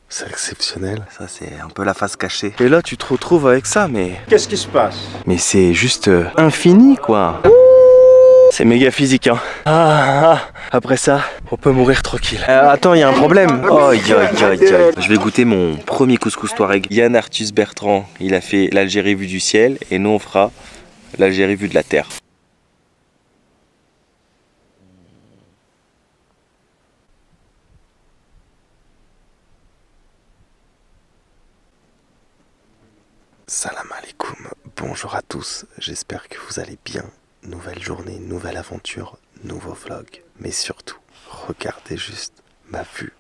C'est exceptionnel. Ça, c'est un peu la face cachée. Et là, tu te retrouves avec ça, mais... Qu'est-ce qui se passe? Mais c'est juste infini, quoi. C'est méga physique, hein. Après ça, on peut mourir tranquille. Attends, il y a un problème. Je vais goûter mon premier couscous Touareg. Yann Arthus Bertrand, il a fait l'Algérie vue du ciel. Et nous, on fera l'Algérie vue de la terre. Salam alaikum, bonjour à tous, j'espère que vous allez bien. Nouvelle journée, nouvelle aventure, nouveau vlog. Mais surtout, regardez juste ma vue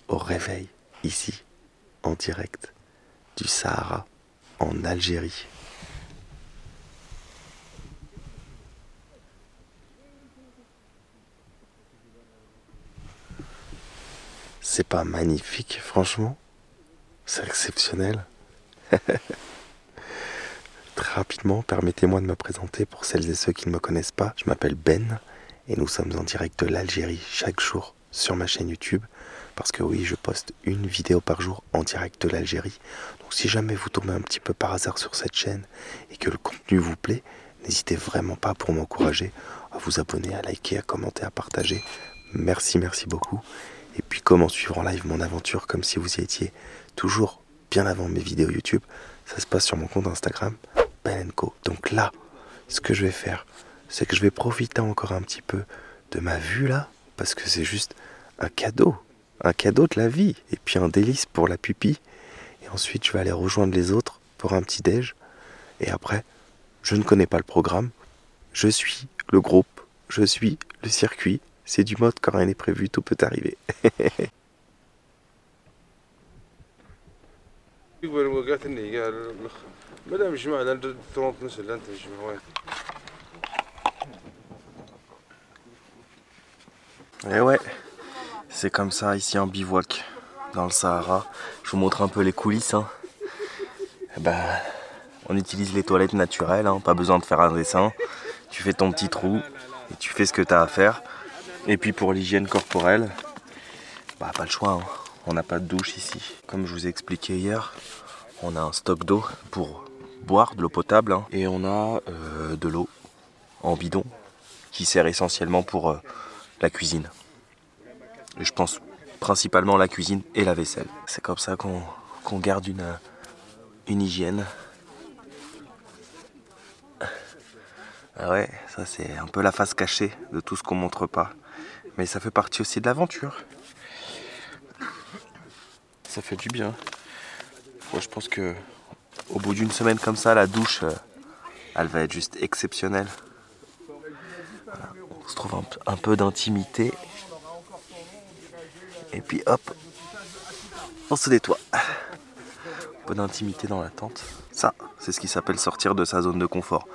au réveil, ici, en direct du Sahara, en Algérie. C'est pas magnifique, franchement? C'est exceptionnel. Très rapidement, permettez-moi de me présenter pour celles et ceux qui ne me connaissent pas. Je m'appelle Ben et nous sommes en direct de l'Algérie chaque jour sur ma chaîne YouTube. Parce que oui, je poste une vidéo par jour en direct de l'Algérie. Donc si jamais vous tombez un petit peu par hasard sur cette chaîne et que le contenu vous plaît, n'hésitez vraiment pas pour m'encourager à vous abonner, à liker, à commenter, à partager. Merci beaucoup. Et puis comment suivre en live mon aventure comme si vous y étiez toujours bien avant mes vidéos YouTube, ça se passe sur mon compte Instagram, Ben & Co. Donc là, ce que je vais faire, c'est que je vais profiter encore un petit peu de ma vue là, parce que c'est juste un cadeau de la vie, et puis un délice pour la pupille. Et ensuite, je vais aller rejoindre les autres pour un petit déj. Et après, je ne connais pas le programme, je suis le groupe, je suis le circuit. C'est du mode quand rien n'est prévu, tout peut arriver. Et ouais, c'est comme ça ici en bivouac, dans le Sahara. Je vous montre un peu les coulisses. Hein. On utilise les toilettes naturelles, hein, pas besoin de faire un dessin. Tu fais ton petit trou et tu fais ce que tu as à faire. Et puis pour l'hygiène corporelle, pas le choix, hein. On n'a pas de douche ici. Comme je vous ai expliqué hier, on a un stock d'eau pour boire, de l'eau potable, hein, et on a de l'eau en bidon qui sert essentiellement pour la cuisine. Et je pense principalement la cuisine et la vaisselle. C'est comme ça qu'on garde une hygiène. Ah ouais, ça c'est un peu la face cachée de tout ce qu'on montre pas. Mais ça fait partie aussi de l'aventure. Ça fait du bien. Moi, je pense que au bout d'une semaine comme ça, la douche, elle va être juste exceptionnelle. Voilà. On se trouve un peu d'intimité. Et puis hop, on se nettoie. Un peu d'intimité dans la tente. Ça, c'est ce qui s'appelle sortir de sa zone de confort.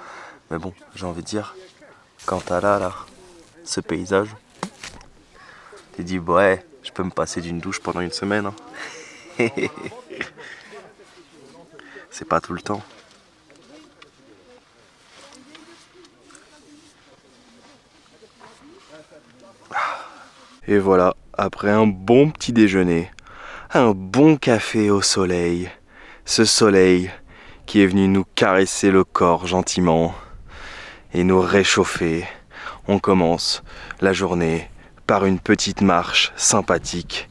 Mais bon, j'ai envie de dire, quand t'as là, ce paysage, tu dis, ouais, je peux me passer d'une douche pendant une semaine. Hein. C'est pas tout le temps. Et voilà, après un bon petit déjeuner, un bon café au soleil, ce soleil qui est venu nous caresser le corps gentiment et nous réchauffer, on commence la journée par une petite marche sympathique.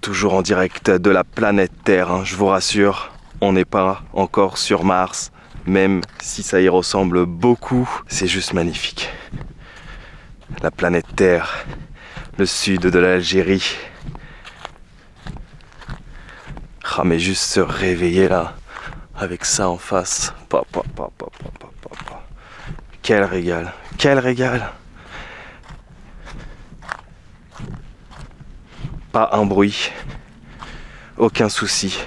Toujours en direct de la planète Terre, hein, je vous rassure, on n'est pas encore sur Mars, même si ça y ressemble beaucoup, c'est juste magnifique. La planète Terre, le sud de l'Algérie. Ah mais juste se réveiller là, avec ça en face, quel régal, quel régal. Pas un bruit, aucun souci,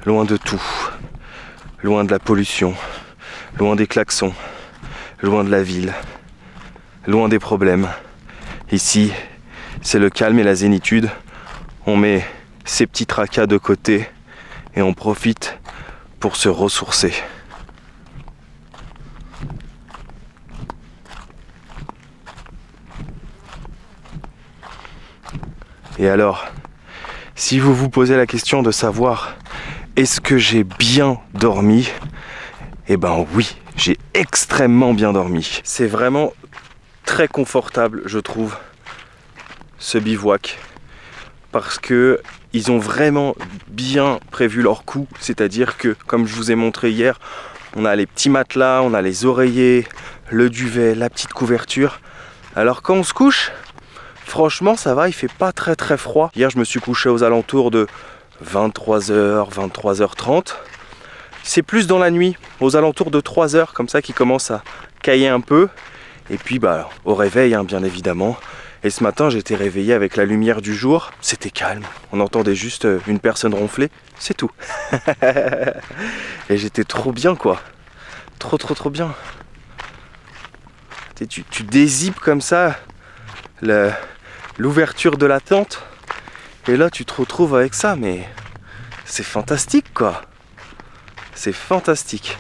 loin de tout, loin de la pollution, loin des klaxons, loin de la ville, loin des problèmes. Ici, c'est le calme et la zénitude. On met ces petits tracas de côté et on profite pour se ressourcer. Et alors, Si vous vous posez la question de savoir est-ce que j'ai bien dormi, eh ben oui, j'ai extrêmement bien dormi. C'est vraiment très confortable, je trouve, ce bivouac, parce que ils ont vraiment bien prévu leur coup, c'est-à-dire que, comme je vous ai montré hier, on a les petits matelas, on a les oreillers, le duvet, la petite couverture. Alors quand on se couche, franchement ça va, il fait pas très froid. Hier je me suis couché aux alentours de 23h, 23h30. C'est plus dans la nuit, aux alentours de 3h, comme ça, qui commence à cailler un peu. Et puis bah au réveil, hein, bien évidemment. Et ce matin, j'étais réveillé avec la lumière du jour. C'était calme. On entendait juste une personne ronfler. C'est tout. Et j'étais trop bien, quoi. Trop bien. Tu dézippes comme ça l'ouverture de la tente. Et là, tu te retrouves avec ça. Mais c'est fantastique, quoi. C'est fantastique.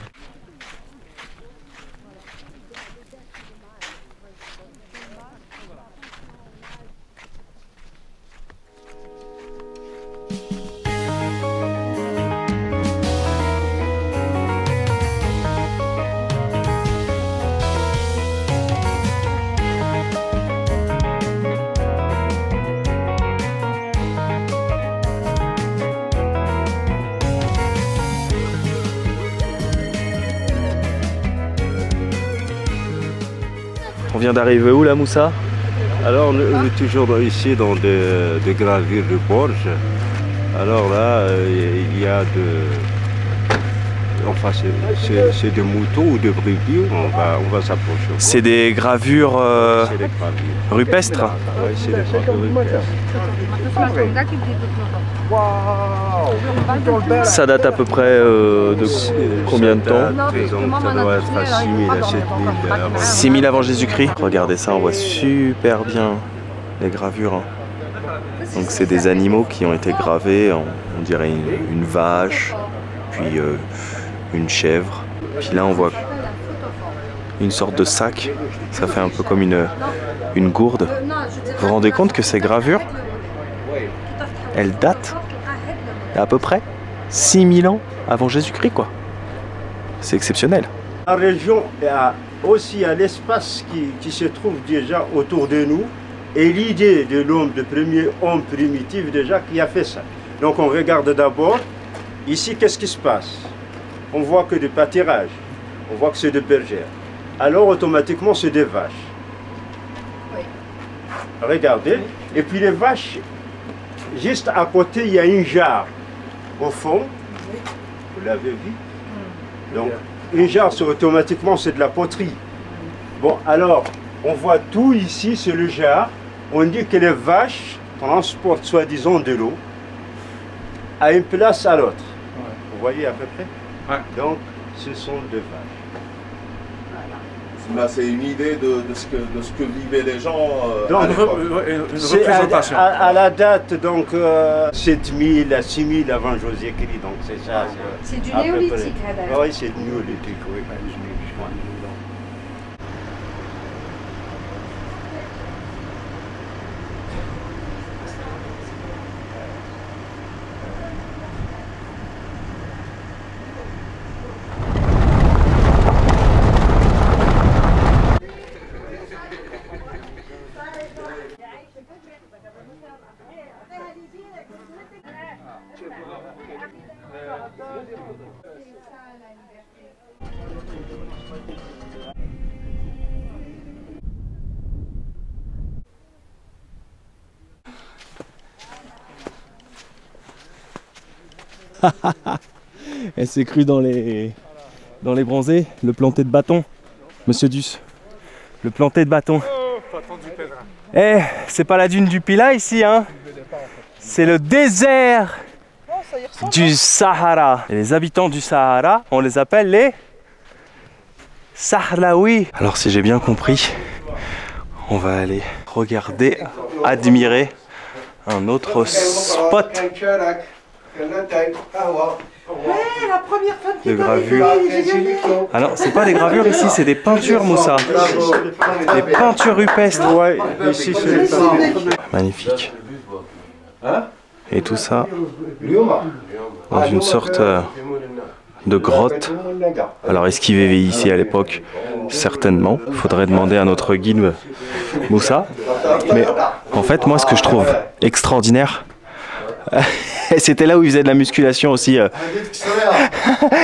On vient d'arriver où là, Moussa? Alors on est toujours ici dans des gravures de Borges. Alors là, il y a enfin c'est des moutons ou des brebis, on va s'approcher. C'est des gravures rupestres? Oui, c'est des gravures rupestres. Ça date à peu près de combien de temps? Ça doit être à 6000 à 7000 avant. 6000 avant Jésus-Christ. Regardez ça, on voit super bien les gravures. Hein. Donc c'est des animaux qui ont été gravés, on dirait une vache, puis une chèvre. Puis là on voit une sorte de sac, ça fait un peu comme une gourde. Vous vous rendez compte que ces gravures, elles datent à peu près 6000 ans avant Jésus-Christ, quoi. C'est exceptionnel. La région a aussi l'espace qui se trouve déjà autour de nous et l'idée de l'homme, de premier homme primitif déjà qui a fait ça. Donc on regarde d'abord, ici qu'est-ce qui se passe? On voit que des pâturages, on voit que c'est des bergères. Alors automatiquement c'est des vaches. Oui. Regardez, et puis les vaches, juste à côté il y a une jarre. Au fond, vous l'avez vu? Donc, une jarre, automatiquement, c'est de la poterie. Bon, alors, on voit tout ici, c'est le jarre. On dit que les vaches transportent soi-disant de l'eau à une place à l'autre. Ouais. Vous voyez à peu près? Ouais. Donc, ce sont des vaches. Là, c'est une idée de ce que vivaient les gens donc, à l'époque. Une représentation. À la date, donc, 7000 à 6000 avant Jésus-Christ, donc c'est ça. C'est du néolithique, là. Oui, c'est du néolithique, oui. Elle s'est crue dans les bronzés, le planté de bâton. Monsieur Duss, le planté de bâton. Eh, c'est pas la dune du Pila ici, hein. C'est le désert du Sahara. Et les habitants du Sahara, on les appelle les Sahraouis. Alors si j'ai bien compris, on va aller regarder, admirer un autre spot la première femme qui de gravure. Ah non, c'est pas des gravures ici, c'est des peintures, Moussa. Des peintures rupestres. Ouais, ici c'est les peintures. Magnifique. Hein? Et tout ça dans une sorte de grotte. Alors est-ce qu'il vivait ici à l'époque? Certainement. Il faudrait demander à notre guide Moussa. Mais en fait, moi, ce que je trouve extraordinaire, c'était là où ils faisaient de la musculation aussi.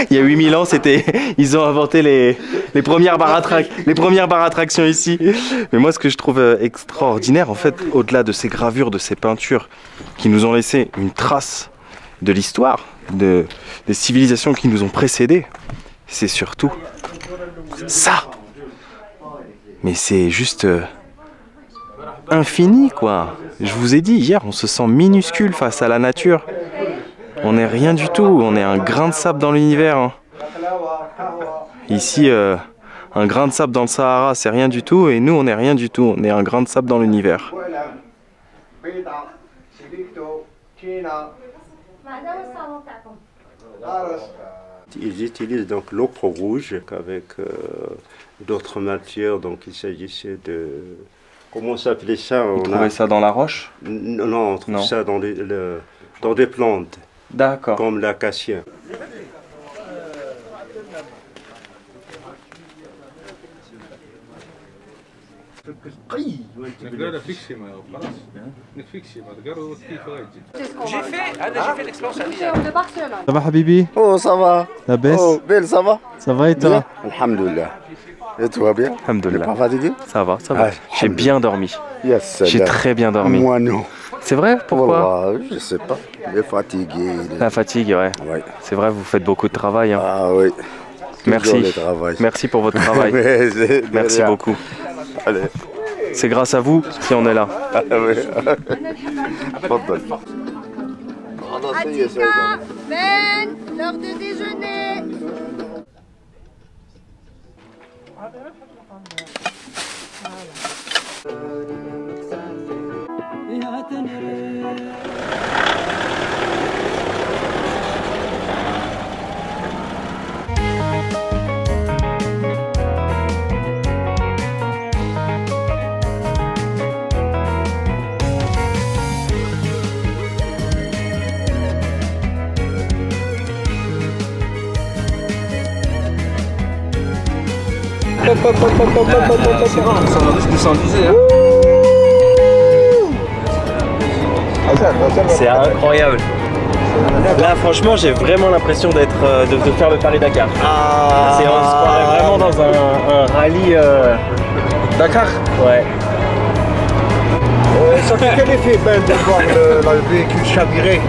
Il y a 8000 ans, ils ont inventé les premières barres à traction ici. Mais moi, ce que je trouve extraordinaire, en fait, au-delà de ces gravures, de ces peintures qui nous ont laissé une trace de l'histoire, des civilisations qui nous ont précédés, c'est surtout ça. Mais c'est juste infini, quoi. Je vous ai dit hier, on se sent minuscule face à la nature. On n'est rien du tout, on est un grain de sable dans l'univers. Hein. Ici, un grain de sable dans le Sahara, c'est rien du tout, et nous, on n'est rien du tout, on est un grain de sable dans l'univers. Ils utilisent donc l'ocre rouge avec d'autres matières, donc il s'agissait de... Comment s'appelait ça? Vous trouvez ça dans la roche? Non, on trouve ça dans des plantes. D'accord. Comme l'acacia. J'ai fait l'expérience de Barcelone. Ça va Habibi? Oh ça va. La baisse? Oh belle ça va? Ça va et toi? Alhamdulillah. Et toi bien? Alhamdulillah. Pas fatigué? Ça va, ça va. J'ai bien dormi. Yes. J'ai très bien dormi. Moi non. C'est vrai? Pourquoi? Voilà, je sais pas. Il est fatigué. La fatigue, ouais. Ouais. C'est vrai, vous faites beaucoup de travail. Hein. Ah oui. Merci. Merci pour votre travail. Merci beaucoup. Allez. C'est grâce à vous si on est là. Ah oui. Atika, Ben, l'heure de déjeuner. C'est bon, on s'enlisait. C'est incroyable. Là, franchement, j'ai vraiment l'impression de faire le Paris-Dakar. On se croirait vraiment dans un rallye. Dakar? Ouais. Ça fait quel effet Ben de voir le véhicule chaviré?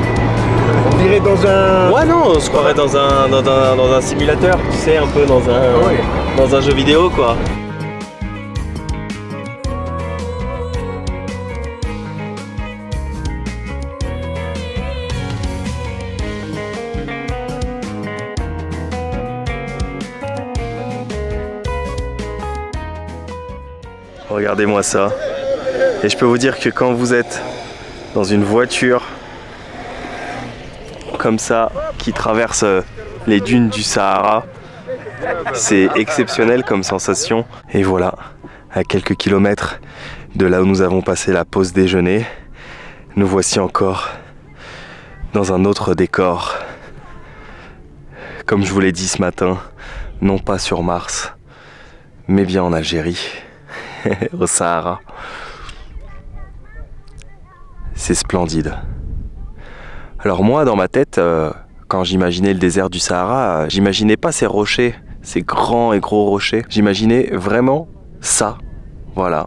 On dirait dans un... Ouais, non, on se croirait dans un simulateur, tu sais, un peu dans un jeu vidéo, quoi. Regardez-moi ça. Et je peux vous dire que quand vous êtes dans une voiture comme ça, qui traverse les dunes du Sahara, c'est exceptionnel comme sensation. Et voilà, à quelques kilomètres de là où nous avons passé la pause déjeuner, nous voici encore dans un autre décor. Comme je vous l'ai dit ce matin, non pas sur Mars, mais bien en Algérie, au Sahara. C'est splendide. Alors moi, dans ma tête, quand j'imaginais le désert du Sahara, j'imaginais pas ces rochers, ces grands et gros rochers. J'imaginais vraiment ça, voilà.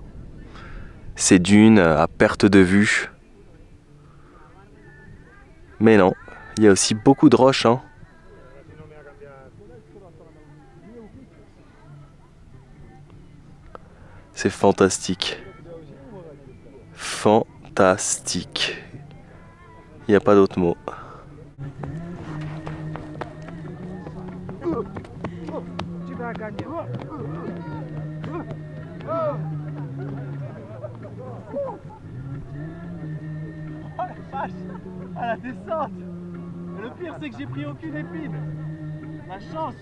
Ces dunes à perte de vue. Mais non, il y a aussi beaucoup de roches, hein. C'est fantastique. Fantastique. Il n'y a pas d'autre mot. À la descente. Le pire c'est que j'ai pris aucune épine. La chance.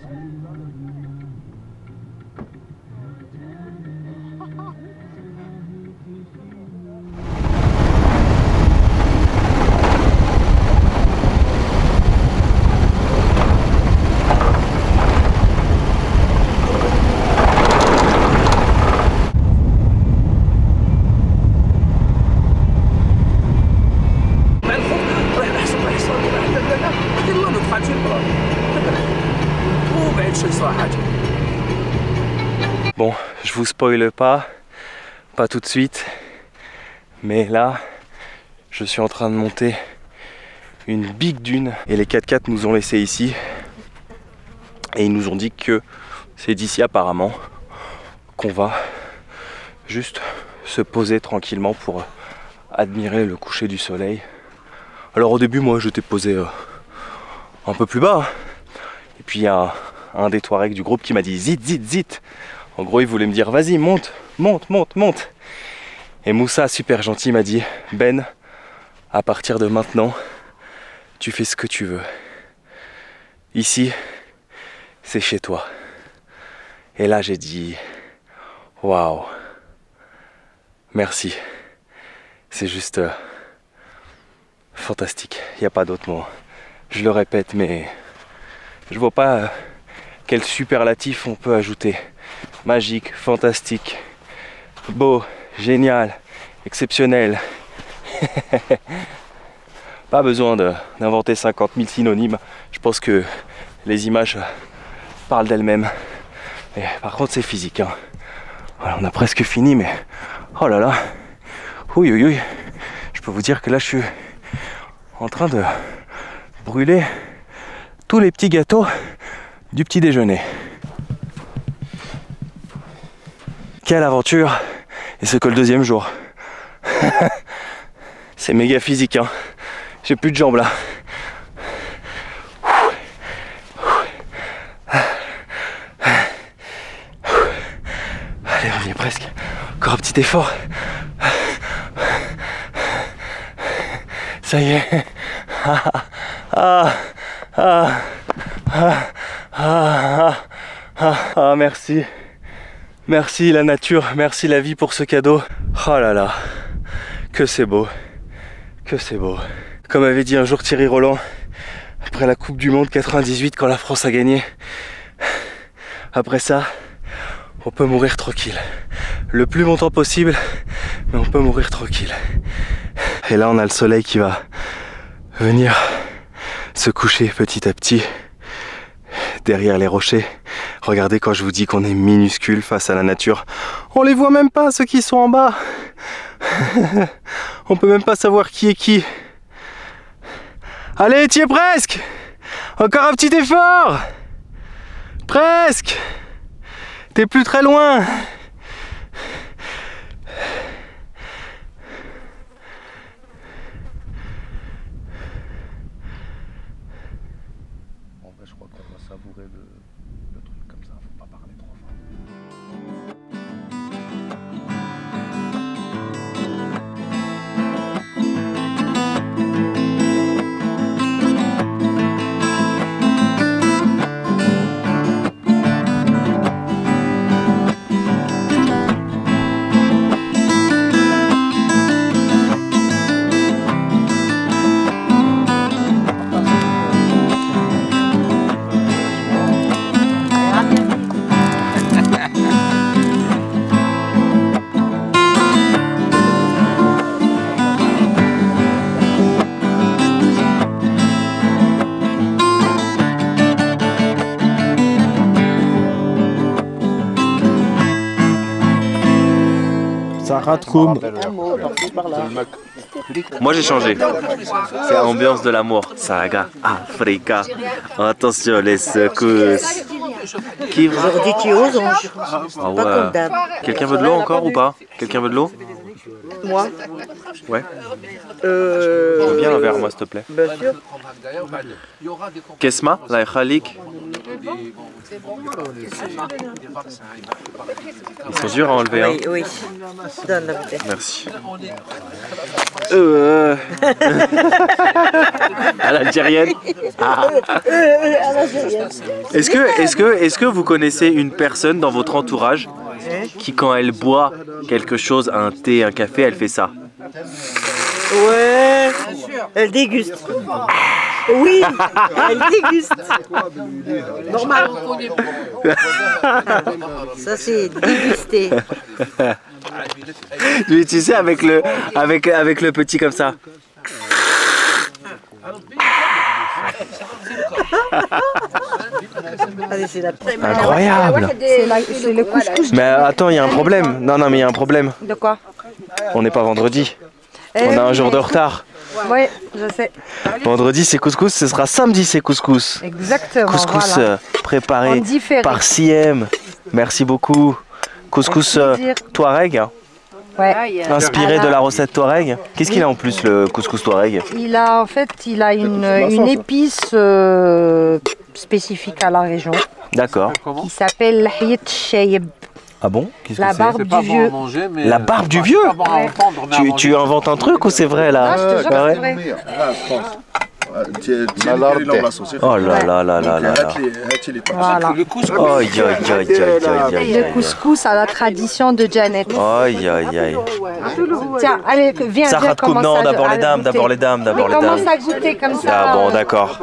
Bon, je vous spoile pas tout de suite, mais là, je suis en train de monter une big dune et les 4x4 nous ont laissé ici et ils nous ont dit que c'est d'ici apparemment qu'on va juste se poser tranquillement pour admirer le coucher du soleil. Alors au début moi j'étais posé un peu plus bas, et puis il y a un des Touaregs du groupe qui m'a dit zit zit zit. En gros il voulait me dire vas-y monte, monte, monte, monte. Et Moussa super gentil m'a dit Ben, à partir de maintenant tu fais ce que tu veux. Ici c'est chez toi. Et là j'ai dit waouh, merci. C'est juste fantastique, il n'y a pas d'autre mot. Je le répète, mais je vois pas quel superlatif on peut ajouter. Magique, fantastique, beau, génial, exceptionnel. Pas besoin d'inventer 50 000 synonymes. Je pense que les images parlent d'elles-mêmes. Et par contre c'est physique, hein. Voilà, on a presque fini, mais oh là là, oui oui oui, je peux vous dire que là je suis en train de brûler tous les petits gâteaux du petit déjeuner. Quelle aventure! Et c'est que le deuxième jour. C'est méga physique, hein. J'ai plus de jambes là. Allez, on y est presque. Encore un petit effort. Ça y est. Merci. Merci la nature, merci la vie pour ce cadeau. Oh là là, que c'est beau. Que c'est beau. Comme avait dit un jour Thierry Roland, après la Coupe du Monde 98 quand la France a gagné, après ça, on peut mourir tranquille. Le plus longtemps possible, mais on peut mourir tranquille. Et là on a le soleil qui va venir se coucher petit à petit derrière les rochers. Regardez, quand je vous dis qu'on est minuscule face à la nature, on les voit même pas ceux qui sont en bas. On peut même pas savoir qui est qui. Allez, t'y es presque. Encore un petit effort. Presque. T'es plus très loin. En vrai, je crois qu'on va savourer le truc comme ça, faut pas parler trop fort. Moi j'ai changé. C'est ambiance de l'amour. Saga Africa. Attention les secousses. Qui Aujourd'hui tu es aux anges. Ah Pas ouais. comme d'hab. Quelqu'un veut de l'eau encore ou pas? Quelqu'un veut de l'eau? Moi Ouais. Je veux bien un verre moi s'il te plaît. Bien sûr. Kesma, la khalik. Ils sont durs à enlever, hein. Oui, oui. Donne la bouteille. Merci. À l'algérienne. Ah. Est-ce que vous connaissez une personne dans votre entourage qui, quand elle boit quelque chose, un thé, un café, elle fait ça? Ouais. Elle déguste. Oui, elle déguste. Normal. Ça c'est déguster. Oui, tu sais, avec le petit comme ça. Incroyable. C'est le couscous. Mais attends, il y a un problème. Non, mais il y a un problème. De quoi? On n'est pas vendredi. On a un jour de retard. Oui, je sais. Vendredi c'est couscous, ce sera samedi c'est couscous. Exactement. Couscous voilà. Préparé différé. par CM. Merci beaucoup. Couscous Touareg, hein. Ouais. Inspiré de la recette Touareg. Qu'est-ce qu'il a en plus le couscous Touareg? Il a une épice spécifique à la région. D'accord. Qui s'appelle l'hayet shayeb. Ah bon? La barbe du vieux. La barbe du vieux? Tu inventes un truc ou c'est vrai là? Ah, je te jure, c'est vrai. Oh là là là là là. Voilà. Le couscous à la tradition de Janet. Aïe aïe aïe. Tiens, allez, viens. Ça commence. Non, d'abord les dames, d'abord les dames, d'abord les dames. Commence à goûter comme ça. Ah bon, d'accord.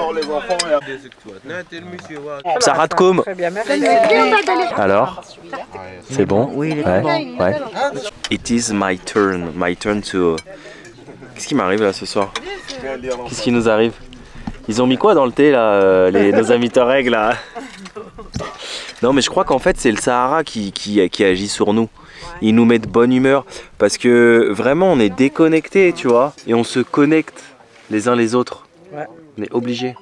Ça rate comme. Alors, c'est bon? Oui, ouais. It is my turn to. Qu'est-ce qui m'arrive là ce soir? Qu'est-ce qui nous arrive? Ils ont mis quoi dans le thé là, nos amis Touareg là? Non mais je crois qu'en fait c'est le Sahara qui agit sur nous. Il nous met de bonne humeur parce que vraiment on est déconnectés, tu vois, et on se connecte les uns les autres. On est obligés.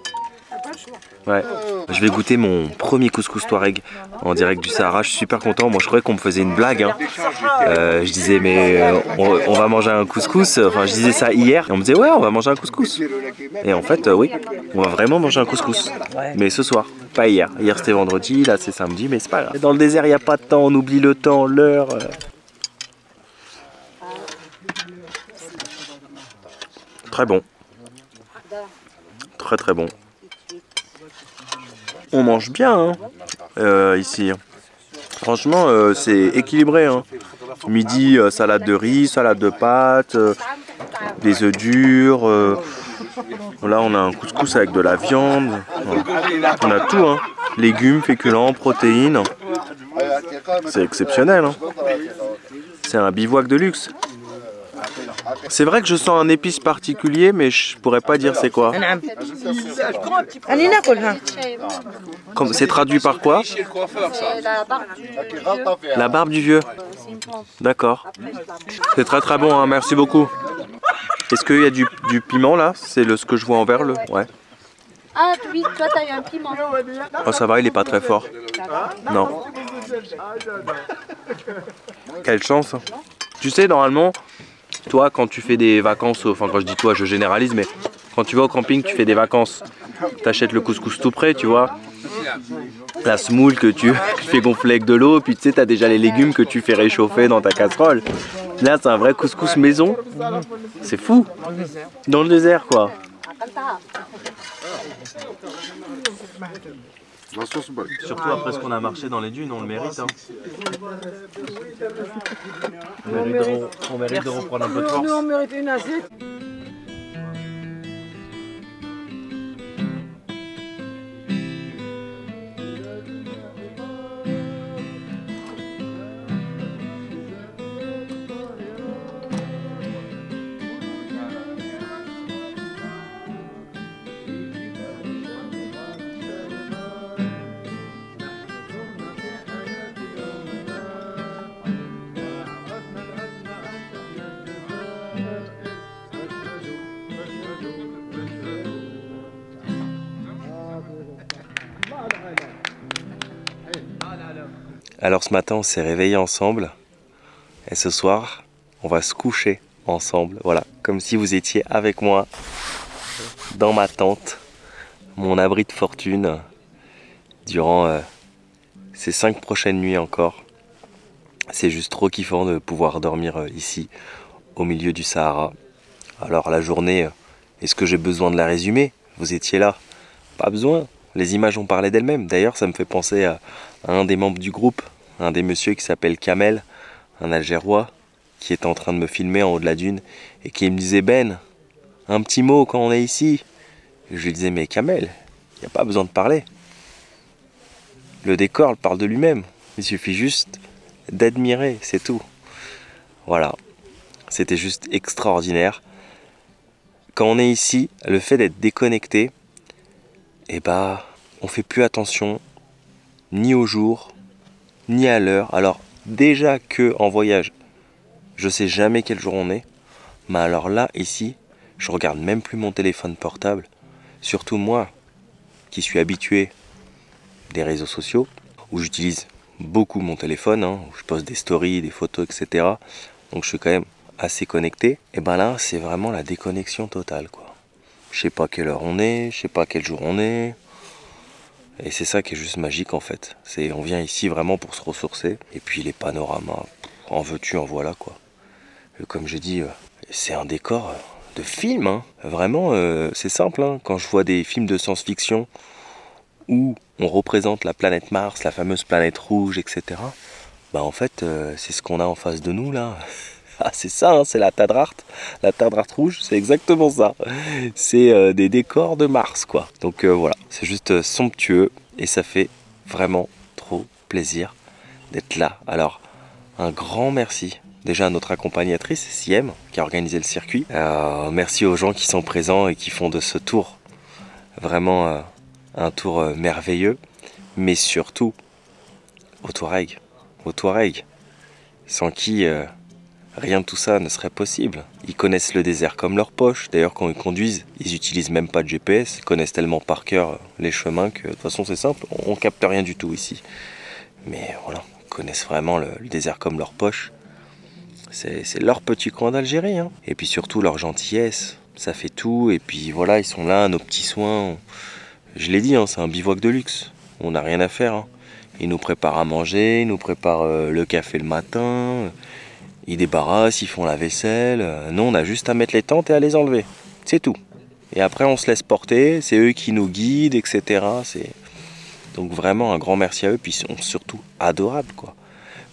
Ouais. Je vais goûter mon premier couscous Touareg en direct du Sahara. Je suis super content. Moi, je croyais qu'on me faisait une blague. Hein. Je disais, mais on va manger un couscous. Enfin, je disais ça hier. Et on me disait, ouais, on va manger un couscous. Et en fait, oui, on va vraiment manger un couscous. Mais ce soir, pas hier. Hier, c'était vendredi. Là, c'est samedi. Mais c'est pas grave. Dans le désert, il n'y a pas de temps. On oublie le temps, l'heure. Très bon. Très très bon. On mange bien hein, ici. Franchement, c'est équilibré. Hein. Midi, salade de riz, salade de pâtes, des œufs durs. Là, on a un couscous avec de la viande. On a tout. Hein. Légumes, féculents, protéines. C'est exceptionnel. Hein. C'est un bivouac de luxe. C'est vrai que je sens un épice particulier, mais je pourrais pas dire c'est quoi. C'est traduit par quoi? La barbe du vieux. D'accord. C'est très très bon, hein. Merci beaucoup. Est-ce qu'il y a du piment là? C'est ce que je vois en vert, le. Ouais. Ah oui, toi t'as eu un piment. Oh ça va, il est pas très fort. Non. Quelle chance. Tu sais, normalement, toi quand tu fais des vacances, enfin quand je dis toi je généralise, mais quand tu vas au camping, tu fais des vacances, t'achètes le couscous tout prêt, tu vois. La semoule que tu fais gonfler avec de l'eau, puis tu sais, t'as déjà les légumes que tu fais réchauffer dans ta casserole. Là, c'est un vrai couscous maison. C'est fou. Dans le désert, quoi. Surtout après ce qu'on a marché dans les dunes, on le mérite. Hein. On mérite de reprendre un peu de force. Nous, on mérite une assiette. Alors ce matin on s'est réveillés ensemble et ce soir on va se coucher ensemble, voilà, comme si vous étiez avec moi dans ma tente, mon abri de fortune durant ces 5 prochaines nuits encore. C'est juste trop kiffant de pouvoir dormir ici au milieu du Sahara. Alors la journée, est-ce que j'ai besoin de la résumer? Vous étiez là, pas besoin, les images ont parlé d'elles-mêmes. D'ailleurs ça me fait penser à un des membres du groupe, un des messieurs qui s'appelle Kamel, un Algérois, qui est en train de me filmer en haut de la dune et qui me disait Ben, un petit mot quand on est ici. Et je lui disais mais Kamel, il n'y a pas besoin de parler. Le décor parle de lui-même, il suffit juste d'admirer, c'est tout. Voilà, c'était juste extraordinaire. Quand on est ici, le fait d'être déconnecté, eh ben, on fait plus attention ni au jour, ni à l'heure. Alors déjà que en voyage, je sais jamais quel jour on est. Mais alors là, ici, je regarde même plus mon téléphone portable. Surtout moi, qui suis habitué des réseaux sociaux, où j'utilise beaucoup mon téléphone, hein, où je poste des stories, des photos, etc. Donc je suis quand même assez connecté. Et ben là, c'est vraiment la déconnexion totale, quoi. Je sais pas quelle heure on est, je sais pas quel jour on est. Et c'est ça qui est juste magique en fait. On vient ici vraiment pour se ressourcer. Et puis les panoramas, en veux-tu, en voilà quoi. Et comme je dis, c'est un décor de film. Hein. Vraiment, c'est simple. Hein. Quand je vois des films de science-fiction où on représente la planète Mars, la fameuse planète rouge, etc. Bah en fait, c'est ce qu'on a en face de nous là. Ah, c'est ça, hein, c'est la Terre Drarte rouge, c'est exactement ça. C'est des décors de Mars, quoi. Donc voilà, c'est juste somptueux et ça fait vraiment trop plaisir d'être là. Alors, un grand merci déjà à notre accompagnatrice, Siem, qui a organisé le circuit. Merci aux gens qui sont présents et qui font de ce tour vraiment un tour merveilleux. Mais surtout, aux Touaregs, sans qui... rien de tout ça ne serait possible. Ils connaissent le désert comme leur poche. D'ailleurs, quand ils conduisent, ils n'utilisent même pas de GPS. Ils connaissent tellement par cœur les chemins que de toute façon c'est simple. On capte rien du tout ici. Mais voilà, ils connaissent vraiment le désert comme leur poche. C'est leur petit coin d'Algérie. Hein. Et puis surtout leur gentillesse. Ça fait tout. Et puis voilà, ils sont là, nos petits soins. Je l'ai dit, hein, c'est un bivouac de luxe. On n'a rien à faire. Hein. Ils nous préparent à manger, ils nous préparent le café le matin. Ils débarrassent, ils font la vaisselle. Nous, on a juste à mettre les tentes et à les enlever. C'est tout. Et après, on se laisse porter. C'est eux qui nous guident, etc. Donc vraiment, un grand merci à eux. Puis ils sont surtout adorables, quoi.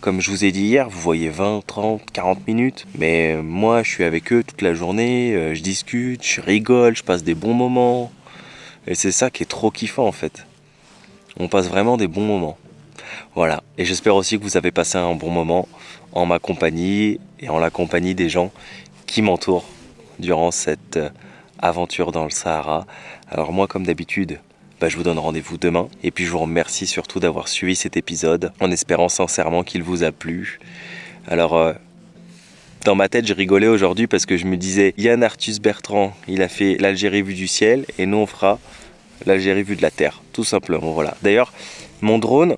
Comme je vous ai dit hier, vous voyez 20, 30, 40 minutes. Mais moi, je suis avec eux toute la journée. Je discute, je rigole, je passe des bons moments. Et c'est ça qui est trop kiffant, en fait. On passe vraiment des bons moments. Voilà. Et j'espère aussi que vous avez passé un bon moment en ma compagnie et en la compagnie des gens qui m'entourent durant cette aventure dans le Sahara. Alors moi, comme d'habitude, je vous donne rendez-vous demain. Et puis je vous remercie surtout d'avoir suivi cet épisode en espérant sincèrement qu'il vous a plu. Alors, dans ma tête, je rigolais aujourd'hui parce que je me disais, Yann Arthus Bertrand, il a fait l'Algérie vue du ciel et nous on fera l'Algérie vue de la terre, tout simplement. Voilà. D'ailleurs, mon drone,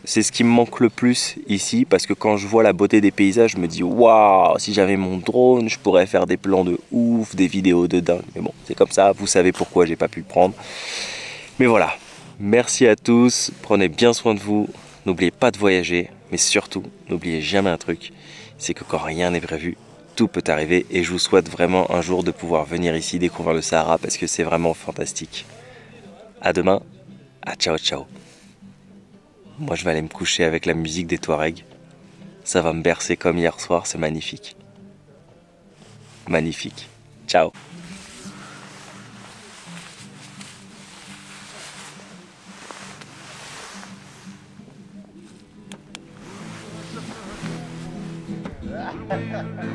c'est ce qui me manque le plus ici, parce que quand je vois la beauté des paysages, je me dis waouh, si j'avais mon drone, je pourrais faire des plans de ouf, des vidéos de dingue. Mais bon, c'est comme ça, vous savez pourquoi j'ai pas pu le prendre. Mais voilà, merci à tous, prenez bien soin de vous, n'oubliez pas de voyager, mais surtout, n'oubliez jamais un truc, c'est que quand rien n'est prévu, tout peut arriver, et je vous souhaite vraiment un jour de pouvoir venir ici découvrir le Sahara, parce que c'est vraiment fantastique. À demain, à ciao ciao. Moi, je vais aller me coucher avec la musique des Touaregs. Ça va me bercer comme hier soir, c'est magnifique. Magnifique. Ciao. Ha ha ha.